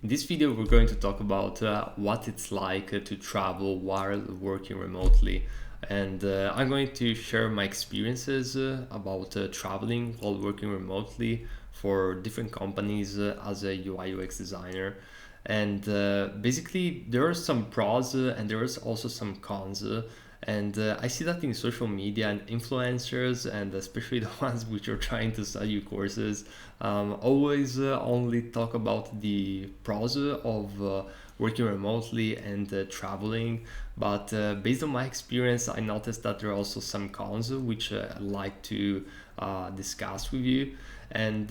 In this video, we're going to talk about what it's like to travel while working remotely. And I'm going to share my experiences about traveling while working remotely for different companies as a UI UX designer. And basically, there are some pros and there is also some cons. And I see that in social media and influencers, and especially the ones which are trying to sell you courses, always only talk about the pros of working remotely and traveling. But based on my experience, I noticed that there are also some cons which I'd like to discuss with you. And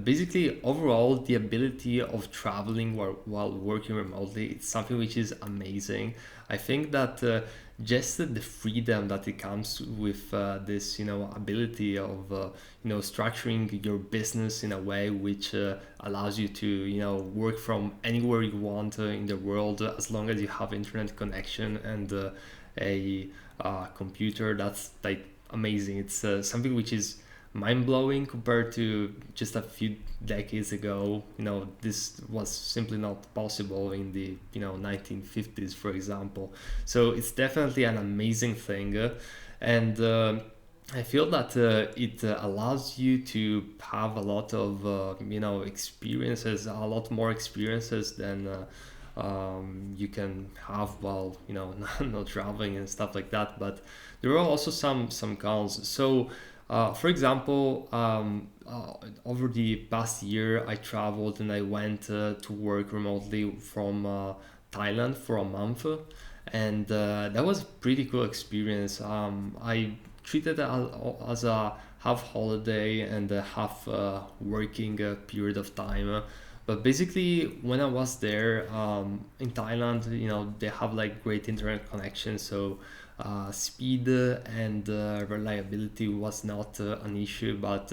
basically, overall, the ability of traveling while working remotely, it's something which is amazing. I think that just the freedom that it comes with this, ability of, structuring your business in a way which allows you to, work from anywhere you want in the world, as long as you have internet connection and a computer. That's like amazing. It's something which is mind blowing compared to just a few decades ago. This was simply not possible in the 1950s, for example. So it's definitely an amazing thing, and I feel that it allows you to have a lot of experiences, a lot more experiences than you can have while not traveling and stuff like that. But there are also some cons. So for example, over the past year, I traveled and I went to work remotely from Thailand for a month, and that was a pretty cool experience. I treated it as a half holiday and a half working period of time. But basically, when I was there in Thailand, they have like great internet connection, so speed and reliability was not an issue. But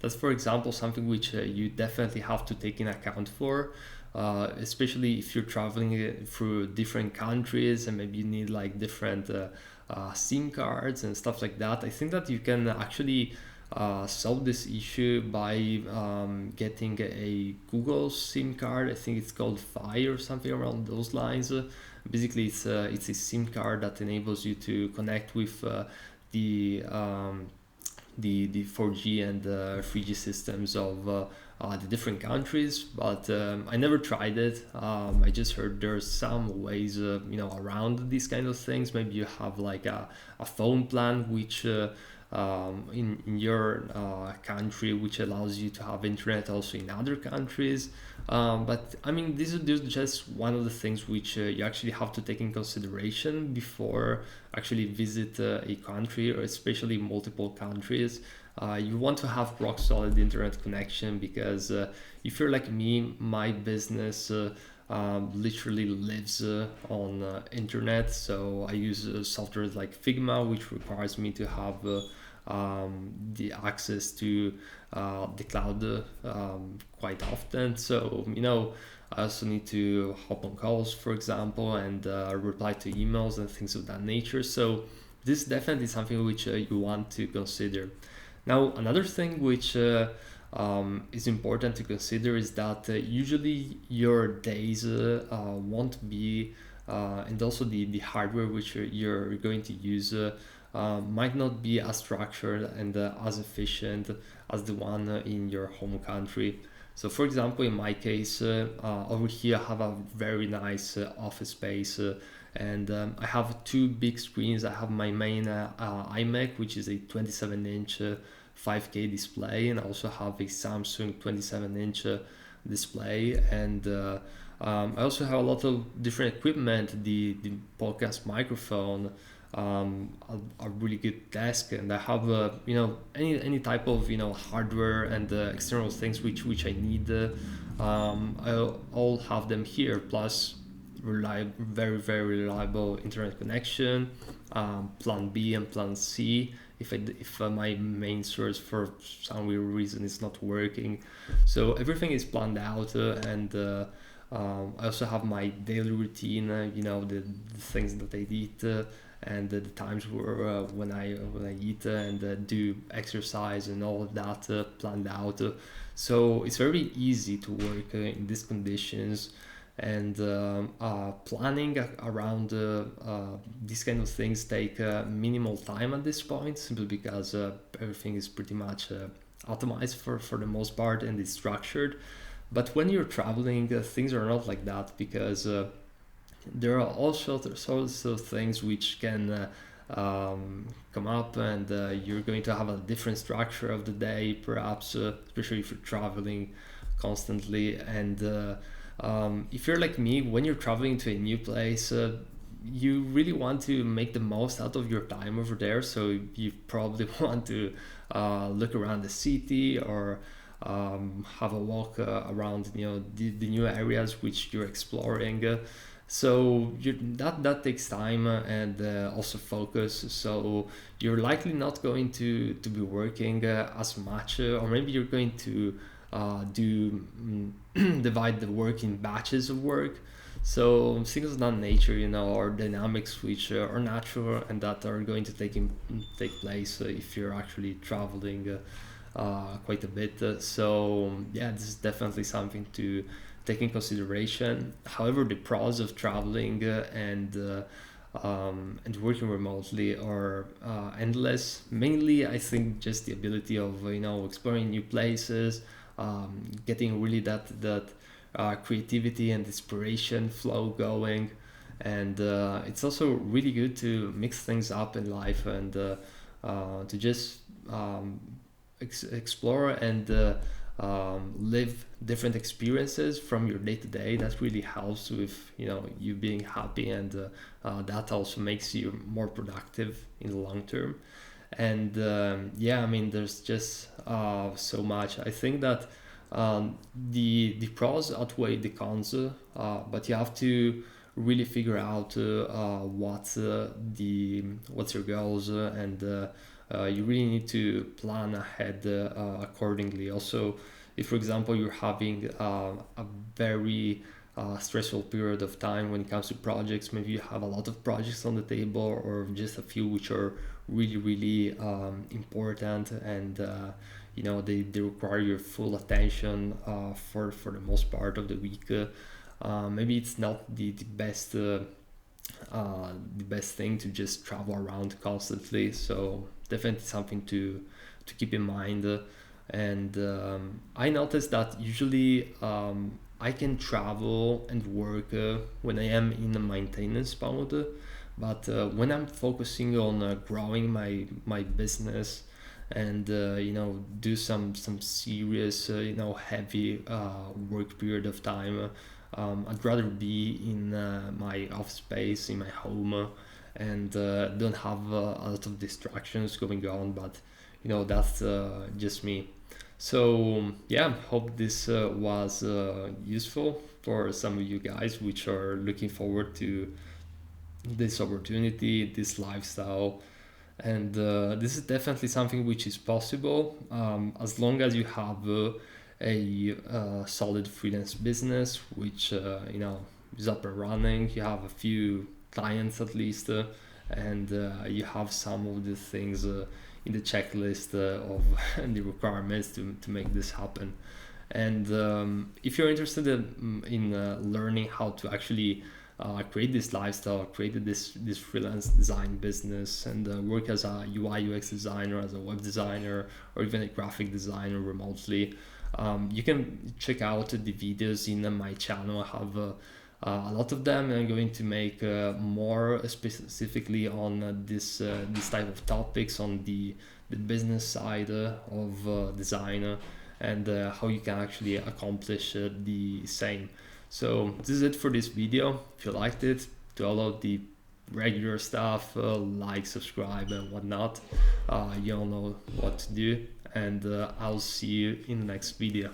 that's, for example, something which you definitely have to take in account for. Especially if you're traveling through different countries and maybe you need like different SIM cards and stuff like that. I think that you can actually solve this issue by getting a Google SIM card. I think it's called Fi or something around those lines. Basically, it's a SIM card that enables you to connect with the um, the 4G and 3G systems of the different countries, but I never tried it. I just heard there's some ways, around these kind of things. Maybe you have like a phone plan which in your country, which allows you to have internet also in other countries. But I mean, this is just one of the things which you actually have to take in consideration before actually visit a country, or especially multiple countries. You want to have rock solid internet connection because if you're like me, my business literally lives on internet. So I use software like Figma, which requires me to have the access to the cloud quite often. So I also need to hop on calls, for example, and reply to emails and things of that nature. So this is definitely something which you want to consider. Now, another thing which is important to consider is that usually your days won't be, and also the hardware which you're going to use might not be as structured and as efficient as the one in your home country. So, for example, in my case, over here I have a very nice office space. And I have two big screens. I have my main iMac, which is a 27-inch 5K display, and I also have a Samsung 27-inch display. And I also have a lot of different equipment, the podcast microphone, a really good desk, and I have any type of hardware and external things which I need. I all have them here. Plus, very reliable internet connection. Plan B and Plan C if my main source for some weird reason is not working. So everything is planned out, and I also have my daily routine. The things that I eat. And the times where when I eat and do exercise and all of that planned out. So it's very easy to work in these conditions, and planning around these kind of things take minimal time at this point, simply because everything is pretty much automized for the most part and it's structured. But when you're traveling, things are not like that, because there are all sorts of things which can come up, and you're going to have a different structure of the day, perhaps, especially if you're traveling constantly. And if you're like me, when you're traveling to a new place, you really want to make the most out of your time over there. So you probably want to look around the city, or have a walk around, the new areas which you're exploring. So that takes time, and also focus. So you're likely not going to be working as much, or maybe you're going to do divide the work in batches of work. So things of that nature, or dynamics which are natural and that are going to take place if you're actually traveling quite a bit. So yeah, this is definitely something to take in consideration. However, the pros of traveling and working remotely are endless. Mainly, I think just the ability of exploring new places, getting really that creativity and inspiration flow going, and it's also really good to mix things up in life, and to just explore and live different experiences from your day to day. That really helps with you being happy, and that also makes you more productive in the long term. And yeah, I mean, there's just so much. I think that the pros outweigh the cons, but you have to really figure out what's your goals, and you really need to plan ahead accordingly. Also, if for example you're having a very stressful period of time when it comes to projects, maybe you have a lot of projects on the table, or just a few which are really important, and they require your full attention for the most part of the week. Maybe it's not the best thing to just travel around constantly. So definitely something to keep in mind. And I noticed that usually I can travel and work when I am in a maintenance mode, but when I'm focusing on growing my business, and do some serious heavy work period of time, I'd rather be in my office space, in my home, and don't have a lot of distractions going on. But that's just me. So yeah, hope this was useful for some of you guys which are looking forward to this opportunity, this lifestyle. And this is definitely something which is possible, as long as you have a solid freelance business which is up and running. You have a few clients at least, and you have some of the things in the checklist of the requirements to make this happen. And if you're interested in learning how to actually create this lifestyle, create this freelance design business, and work as a UI UX designer, as a web designer, or even a graphic designer remotely, you can check out the videos in my channel. I have a lot of them. I'm going to make more specifically on this type of topics, on the business side of design, and how you can actually accomplish the same. So this is it for this video. If you liked it, do all of the regular stuff, like, subscribe, and whatnot. You all know what to do, and I'll see you in the next video.